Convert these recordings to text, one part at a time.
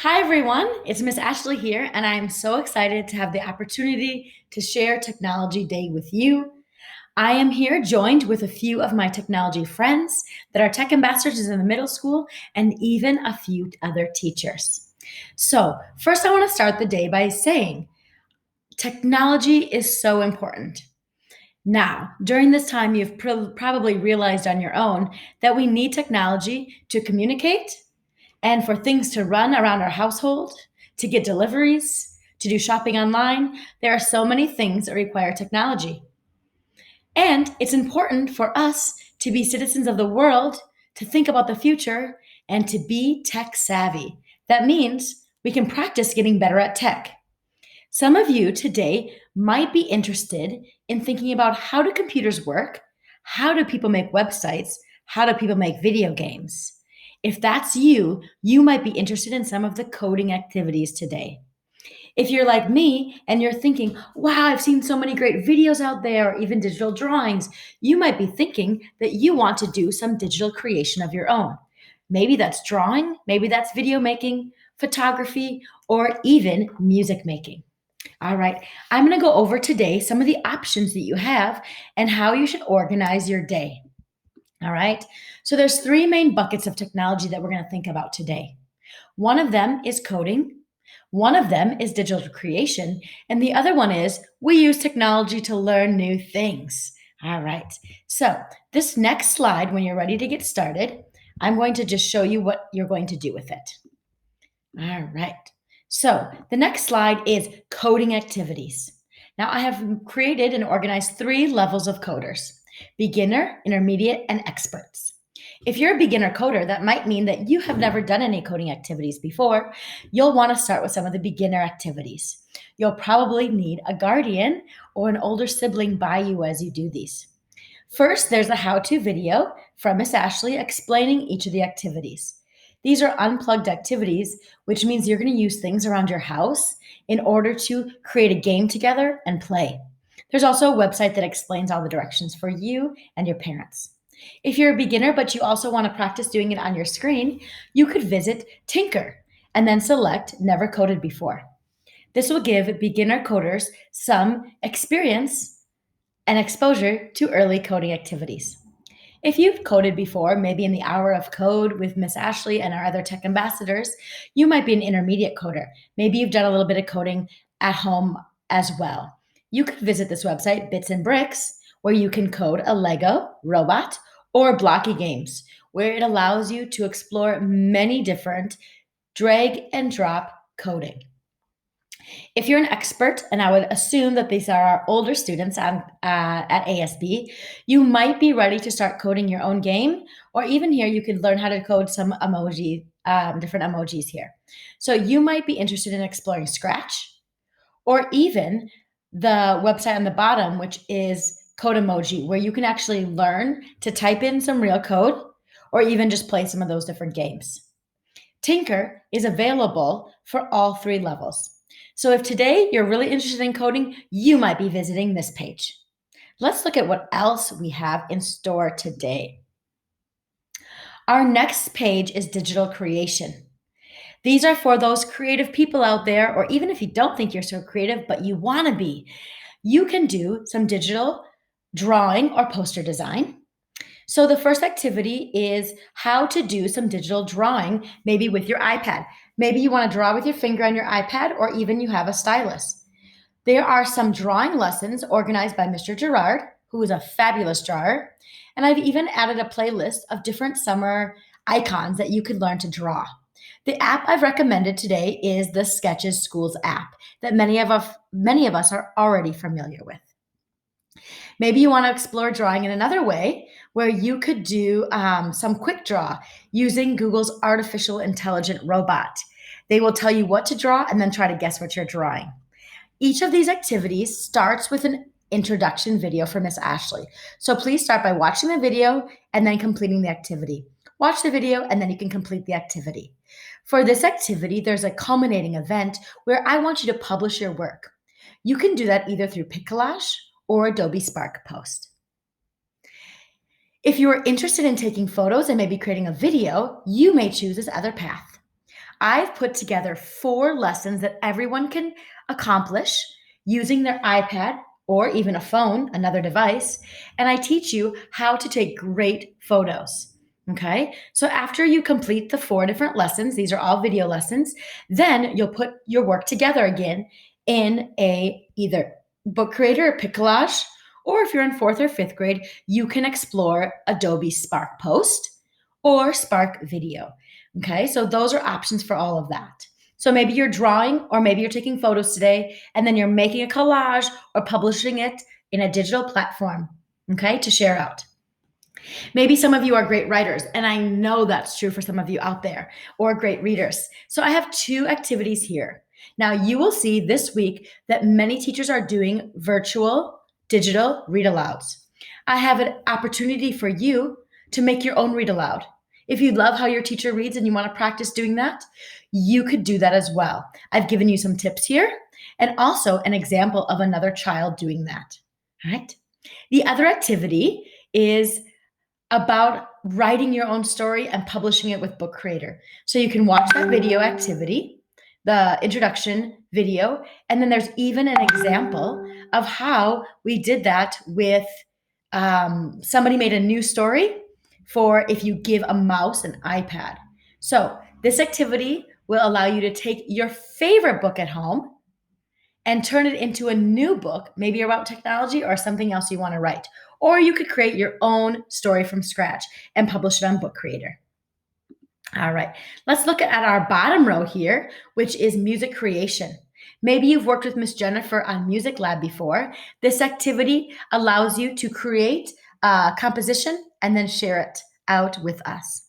Hi, everyone. It's Miss Ashley here, and I am so excited to have the opportunity to share Technology Day with you. I am here joined with a few of my technology friends that are tech ambassadors in the middle school and even a few other teachers. So, first, I want to start the day by saying technology is so important. Now, during this time, you've probably realized on your own that we need technology to communicate and for things to run around our household, to get deliveries, to do shopping online. There are so many things that require technology. And it's important for us to be citizens of the world, to think about the future, and to be tech savvy. That means we can practice getting better at tech. Some of you today might be interested in thinking about how do computers work? How do people make websites? How do people make video games? If that's you, you might be interested in some of the coding activities today. If you're like me and you're thinking, wow, I've seen so many great videos out there, or even digital drawings, you might be thinking that you want to do some digital creation of your own. Maybe that's drawing, maybe that's video making, photography, or even music making. All right, I'm going to go over today some of the options that you have and how you should organize your day. All right, so there's three main buckets of technology that we're going to think about today. One of them is coding, one of them is digital creation, and the other one is we use technology to learn new things. All right, so this next slide, when you're ready to get started, I'm going to just show you what you're going to do with it. All right. So the next slide is coding activities. Now I have created and organized three levels of coders: beginner, intermediate, and experts. If you're a beginner coder, that might mean that you have never done any coding activities before. You'll want to start with some of the beginner activities. You'll probably need a guardian or an older sibling by you as you do these. First, there's a how-to video from Miss Ashley explaining each of the activities. These are unplugged activities, which means you're going to use things around your house in order to create a game together and play. There's also a website that explains all the directions for you and your parents. If you're a beginner, but you also want to practice doing it on your screen, you could visit Tinker and then select Never Coded Before. This will give beginner coders some experience and exposure to early coding activities. If you've coded before, maybe in the Hour of Code with Miss Ashley and our other tech ambassadors, you might be an intermediate coder. Maybe you've done a little bit of coding at home as well. You could visit this website, Bits and Bricks, where you can code a Lego, robot, or blocky games, where it allows you to explore many different drag and drop coding. If you're an expert, and I would assume that these are our older students at ASB, you might be ready to start coding your own game, or even here you could learn how to code some different emojis here. So you might be interested in exploring Scratch, or even the website on the bottom, which is Codemoji, where you can actually learn to type in some real code, or even just play some of those different games. Tinker is available for all three levels. So if today you're really interested in coding, you might be visiting this page. Let's look at what else we have in store today. Our next page is digital creation. These are for those creative people out there, or even if you don't think you're so creative, but you want to be, you can do some digital drawing or poster design. So the first activity is how to do some digital drawing, maybe with your iPad. Maybe you want to draw with your finger on your iPad, or even you have a stylus. There are some drawing lessons organized by Mr. Gerard, who is a fabulous drawer. And I've even added a playlist of different summer icons that you could learn to draw. The app I've recommended today is the Sketches Schools app that many of us are already familiar with. Maybe you want to explore drawing in another way where you could do some quick draw using Google's artificial intelligent robot. They will tell you what to draw and then try to guess what you're drawing. Each of these activities starts with an introduction video for Miss Ashley. So please start by watching the video and then completing the activity. Watch the video and then you can complete the activity. For this activity, there's a culminating event where I want you to publish your work. You can do that either through PicCollage or Adobe Spark Post. If you are interested in taking photos and maybe creating a video, you may choose this other path. I've put together 4 lessons that everyone can accomplish using their iPad or even a phone, another device, and I teach you how to take great photos. Okay, so after you complete the 4 different lessons, these are all video lessons, then you'll put your work together again in a either book creator or Piccollage, or if you're in 4th or 5th grade, you can explore Adobe Spark Post or Spark Video. Okay, so those are options for all of that. So maybe you're drawing or maybe you're taking photos today and then you're making a collage or publishing it in a digital platform, okay, to share out. Maybe some of you are great writers, and I know that's true for some of you out there, or great readers. So I have 2 activities here. Now, you will see this week that many teachers are doing virtual digital read alouds. I have an opportunity for you to make your own read aloud. If you love how your teacher reads and you want to practice doing that, you could do that as well. I've given you some tips here and also an example of another child doing that. All right. The other activity is about writing your own story and publishing it with Book Creator. So you can watch that video activity, the introduction video, and then there's even an example of how we did that with somebody made a new story for if you give a mouse an iPad. So this activity will allow you to take your favorite book at home and turn it into a new book, maybe about technology or something else you want to write. Or you could create your own story from scratch and publish it on Book Creator. All right, let's look at our bottom row here, which is music creation. Maybe you've worked with Miss Jennifer on Music Lab before. This activity allows you to create a composition and then share it out with us.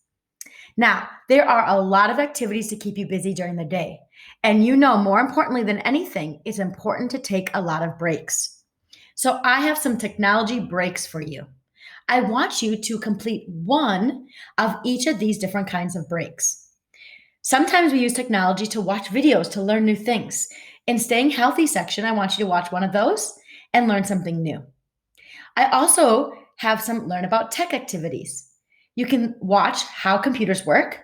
Now, there are a lot of activities to keep you busy during the day. And you know, more importantly than anything, it's important to take a lot of breaks. So I have some technology breaks for you. I want you to complete one of each of these different kinds of breaks. Sometimes we use technology to watch videos to learn new things. In Staying Healthy section, I want you to watch one of those and learn something new. I also have some learn about tech activities. You can watch how computers work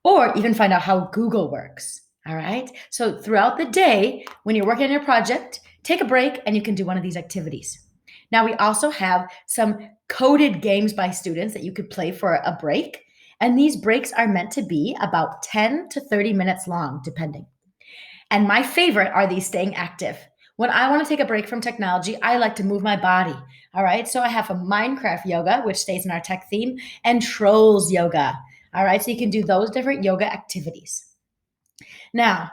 or even find out how Google works. All right. So throughout the day, when you're working on your project, take a break and you can do one of these activities. Now, we also have some coded games by students that you could play for a break. And these breaks are meant to be about 10 to 30 minutes long, depending. And my favorite are these staying active. When I want to take a break from technology, I like to move my body. All right. So I have a Minecraft yoga, which stays in our tech theme, and Trolls yoga. All right. So you can do those different yoga activities. Now,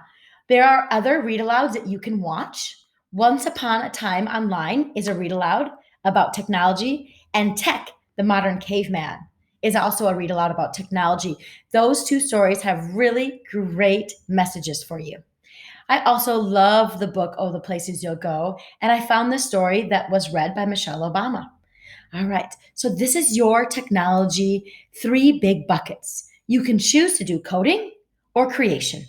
there are other read alouds that you can watch. Once Upon a Time Online is a read aloud about technology, and Tech, the Modern Caveman, is also a read aloud about technology. Those 2 stories have really great messages for you. I also love the book, Oh, the Places You'll Go, and I found this story that was read by Michelle Obama. All right, so this is your technology 3 big buckets. You can choose to do coding or creation.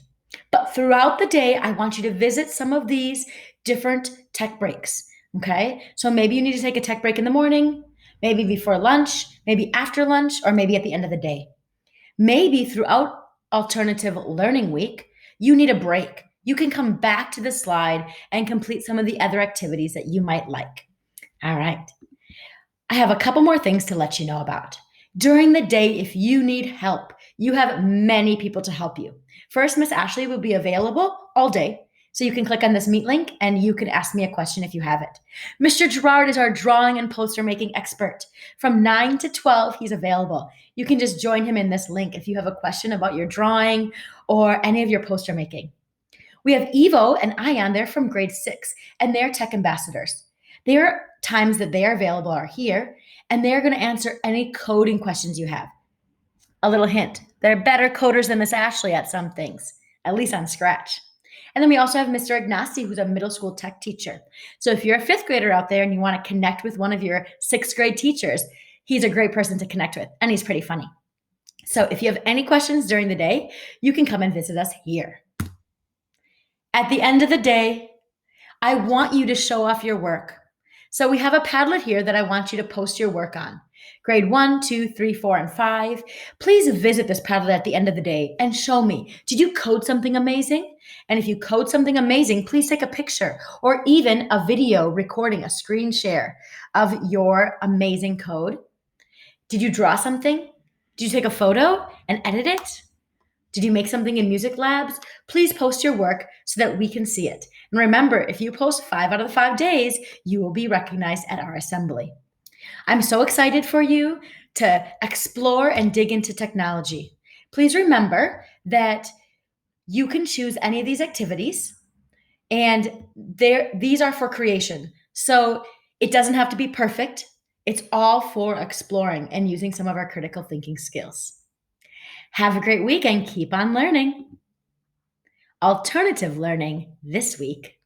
But throughout the day, I want you to visit some of these different tech breaks. Okay, so maybe you need to take a tech break in the morning, maybe before lunch, maybe after lunch, or maybe at the end of the day. Maybe throughout Alternative Learning Week, you need a break. You can come back to the slide and complete some of the other activities that you might like. All right. I have a couple more things to let you know about. During the day, if you need help, you have many people to help you. First, Miss Ashley will be available all day. So you can click on this Meet link and you can ask me a question if you have it. Mr. Gerard is our drawing and poster making expert. From 9 to 12, he's available. You can just join him in this link if you have a question about your drawing or any of your poster making. We have Evo and Ion, they're from grade 6, and they're tech ambassadors. Their times that they are available are here, and they're going to answer any coding questions you have. A little hint, they're better coders than Miss Ashley at some things, at least on Scratch. And then we also have Mr. Ignasi, who's a middle school tech teacher. So if you're a 5th grader out there and you want to connect with one of your 6th grade teachers, he's a great person to connect with, and he's pretty funny. So if you have any questions during the day, you can come and visit us here. At the end of the day, I want you to show off your work. So we have a Padlet here that I want you to post your work on. Grade 1, 2, 3, 4, and 5. Please visit this Padlet at the end of the day and show me, did you code something amazing? And if you code something amazing, please take a picture or even a video recording, a screen share of your amazing code. Did you draw something? Did you take a photo and edit it? Did you make something in Music Labs? Please post your work so that we can see it. And remember, if you post 5 out of the 5 days, you will be recognized at our assembly. I'm so excited for you to explore and dig into technology. Please remember that you can choose any of these activities, and these are for creation. So it doesn't have to be perfect. It's all for exploring and using some of our critical thinking skills. Have a great week and keep on learning. Alternative learning this week.